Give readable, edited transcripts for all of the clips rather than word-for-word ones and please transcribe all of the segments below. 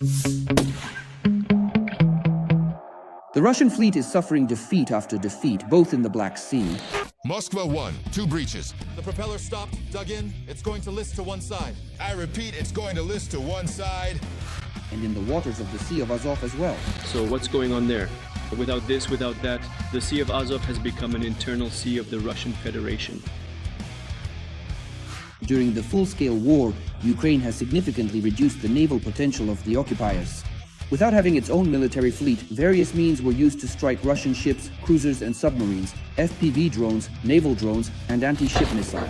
The Russian fleet is suffering defeat after defeat, both in the Black Sea. Moskva 1, 2 breaches. The propeller stopped, dug in, it's going to list to one side. I repeat, it's going to list to one side. And in the waters of the Sea of Azov as well. So what's going on there? Without this, without that, the Sea of Azov has become an internal sea of the Russian Federation. During the full-scale war, Ukraine has significantly reduced the naval potential of the occupiers. Without having its own military fleet, various means were used to strike Russian ships, cruisers and submarines, FPV drones, naval drones, and anti-ship missiles.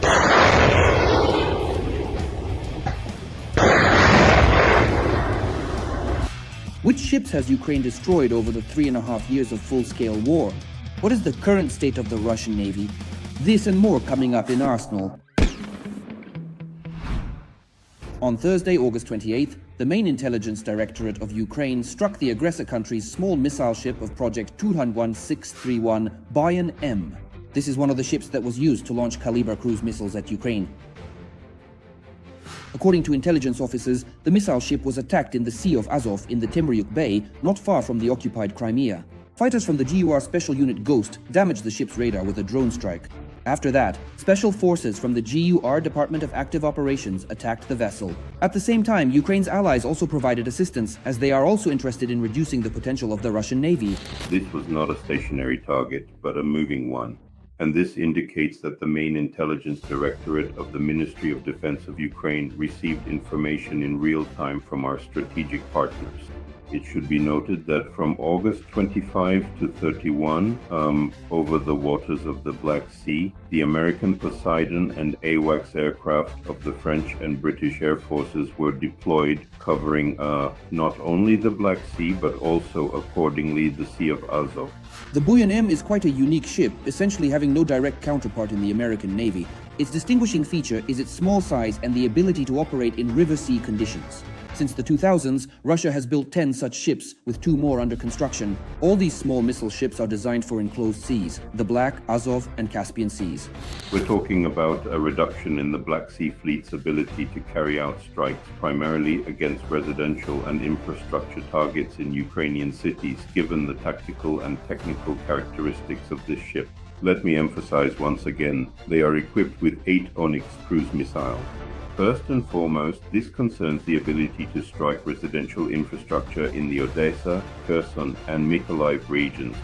Which ships has Ukraine destroyed over the 3.5 years of full-scale war? What is the current state of the Russian Navy? This and more coming up in Arsenal. On Thursday, August 28th, the main intelligence directorate of Ukraine struck the aggressor country's small missile ship of Project 21-631 Buyan-M. This is one of the ships that was used to launch Kalibr cruise missiles at Ukraine. According to intelligence officers, the missile ship was attacked in the Sea of Azov in the Temryuk Bay, not far from the occupied Crimea. Fighters from the GUR Special Unit Ghost damaged the ship's radar with a drone strike. After that, special forces from the GUR Department of Active Operations attacked the vessel. At the same time, Ukraine's allies also provided assistance, as they are also interested in reducing the potential of the Russian Navy. This was not a stationary target, but a moving one. And this indicates that the main intelligence directorate of the Ministry of Defense of Ukraine received information in real time from our strategic partners. It should be noted that from August 25 to 31, over the waters of the Black Sea, the American Poseidon and AWACS aircraft of the French and British Air Forces were deployed, covering not only the Black Sea, but also, accordingly, the Sea of Azov. The Buyan-M is quite a unique ship, essentially having no direct counterpart in the American Navy. Its distinguishing feature is its small size and the ability to operate in river-sea conditions. Since the 2000s, Russia has built 10 such ships, with 2 more under construction. All these small missile ships are designed for enclosed seas, the Black, Azov, and Caspian Seas. We're talking about a reduction in the Black Sea Fleet's ability to carry out strikes primarily against residential and infrastructure targets in Ukrainian cities, given the tactical and technical characteristics of this ship. Let me emphasize once again, they are equipped with 8 Onyx cruise missiles. First and foremost, this concerns the ability to strike residential infrastructure in the Odessa, Kherson, and Mykolaiv regions.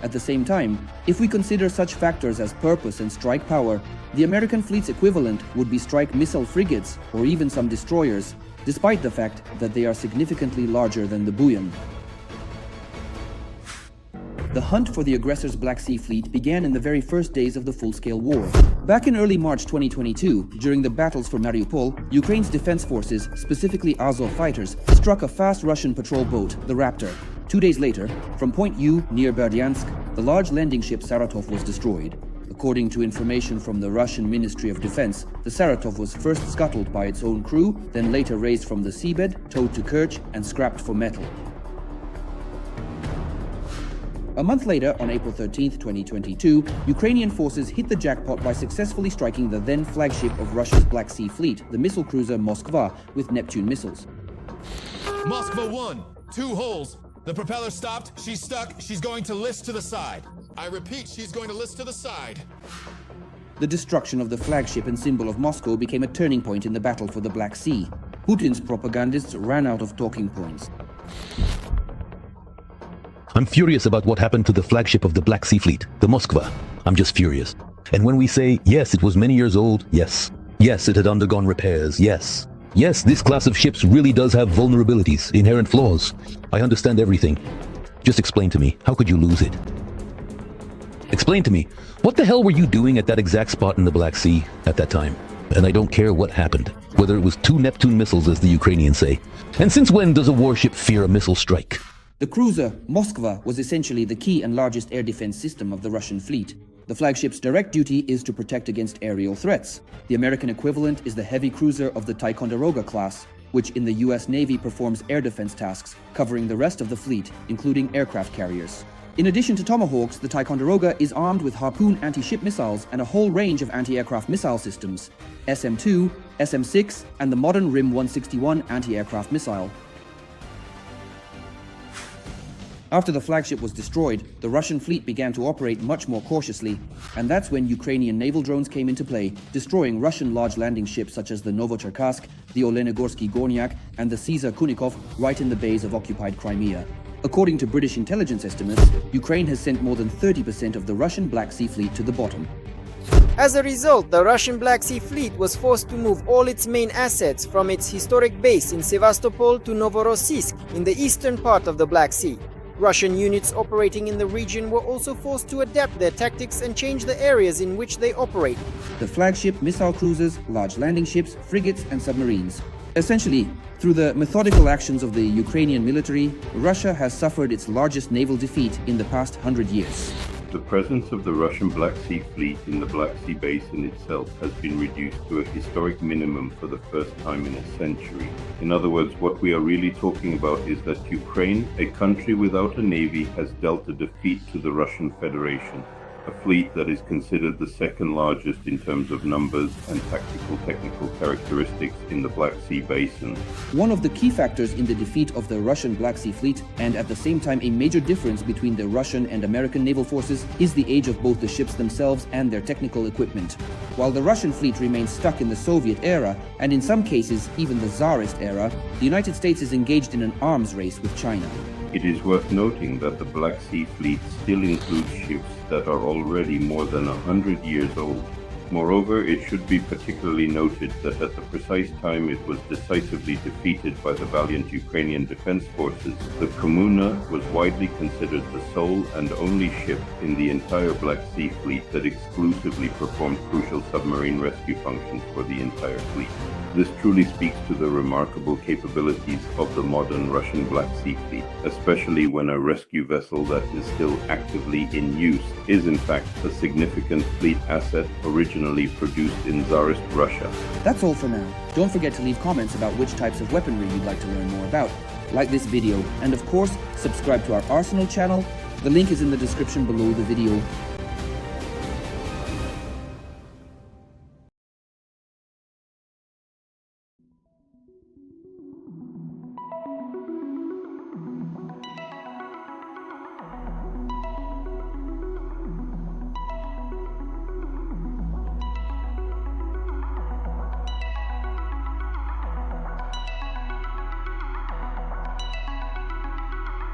At the same time, if we consider such factors as purpose and strike power, the American fleet's equivalent would be strike missile frigates or even some destroyers, despite the fact that they are significantly larger than the Buyan. The hunt for the aggressor's Black Sea fleet began in the very first days of the full-scale war. Back in early March 2022, during the battles for Mariupol, Ukraine's defense forces, specifically Azov fighters, struck a fast Russian patrol boat, the Raptor. 2 days later, from Point U near Berdyansk, the large landing ship Saratov was destroyed. According to information from the Russian Ministry of Defense, the Saratov was first scuttled by its own crew, then later raised from the seabed, towed to Kerch, and scrapped for metal. A month later, on April 13, 2022, Ukrainian forces hit the jackpot by successfully striking the then flagship of Russia's Black Sea Fleet, the missile cruiser Moskva, with Neptune missiles. Moskva 1, 2 holes. The propeller stopped, she's stuck, she's going to list to the side. I repeat, she's going to list to the side. The destruction of the flagship and symbol of Moscow became a turning point in the battle for the Black Sea. Putin's propagandists ran out of talking points. I'm furious about what happened to the flagship of the Black Sea Fleet, the Moskva. I'm just furious. And when we say, yes, it was many years old, yes. Yes, it had undergone repairs, yes. Yes, this class of ships really does have vulnerabilities, inherent flaws. I understand everything. Just explain to me, how could you lose it? Explain to me, what the hell were you doing at that exact spot in the Black Sea at that time? And I don't care what happened, whether it was 2 Neptune missiles as the Ukrainians say. And since when does a warship fear a missile strike? The cruiser Moskva was essentially the key and largest air defense system of the Russian fleet. The flagship's direct duty is to protect against aerial threats. The American equivalent is the heavy cruiser of the Ticonderoga class, which in the US Navy performs air defense tasks, covering the rest of the fleet, including aircraft carriers. In addition to Tomahawks, the Ticonderoga is armed with Harpoon anti-ship missiles and a whole range of anti-aircraft missile systems, SM-2, SM-6, and the modern RIM-161 anti-aircraft missile. After the flagship was destroyed, the Russian fleet began to operate much more cautiously, and that's when Ukrainian naval drones came into play, destroying Russian large landing ships such as the Novocherkassk, the Olenigorsky Gornyak, and the Caesar Kunikov right in the bays of occupied Crimea. According to British intelligence estimates, Ukraine has sent more than 30% of the Russian Black Sea Fleet to the bottom. As a result, the Russian Black Sea Fleet was forced to move all its main assets from its historic base in Sevastopol to Novorossiysk in the eastern part of the Black Sea. Russian units operating in the region were also forced to adapt their tactics and change the areas in which they operate. The flagship, missile cruisers, large landing ships, frigates, and submarines. Essentially, through the methodical actions of the Ukrainian military, Russia has suffered its largest naval defeat in the past 100 years. The presence of the Russian Black Sea Fleet in the Black Sea Basin itself has been reduced to a historic minimum for the first time in a century. In other words, what we are really talking about is that Ukraine, a country without a navy, has dealt a defeat to the Russian Federation, a fleet that is considered the second largest in terms of numbers and technical characteristics in the Black Sea Basin. One of the key factors in the defeat of the Russian Black Sea Fleet, and at the same time a major difference between the Russian and American naval forces, is the age of both the ships themselves and their technical equipment. While the Russian fleet remains stuck in the Soviet era, and in some cases even the Tsarist era, the United States is engaged in an arms race with China. It is worth noting that the Black Sea Fleet still includes ships that are already more than 100 years old. Moreover, it should be particularly noted that at the precise time it was decisively defeated by the valiant Ukrainian defense forces, the Crimea was widely considered the sole and only ship in the entire Black Sea Fleet that exclusively performed crucial submarine rescue functions for the entire fleet. This truly speaks to the remarkable capabilities of the modern Russian Black Sea Fleet, especially when a rescue vessel that is still actively in use is in fact a significant fleet asset originally produced in Tsarist Russia. That's all for now. Don't forget to leave comments about which types of weaponry you'd like to learn more about. Like this video, and of course, subscribe to our Arsenal channel. The link is in the description below the video.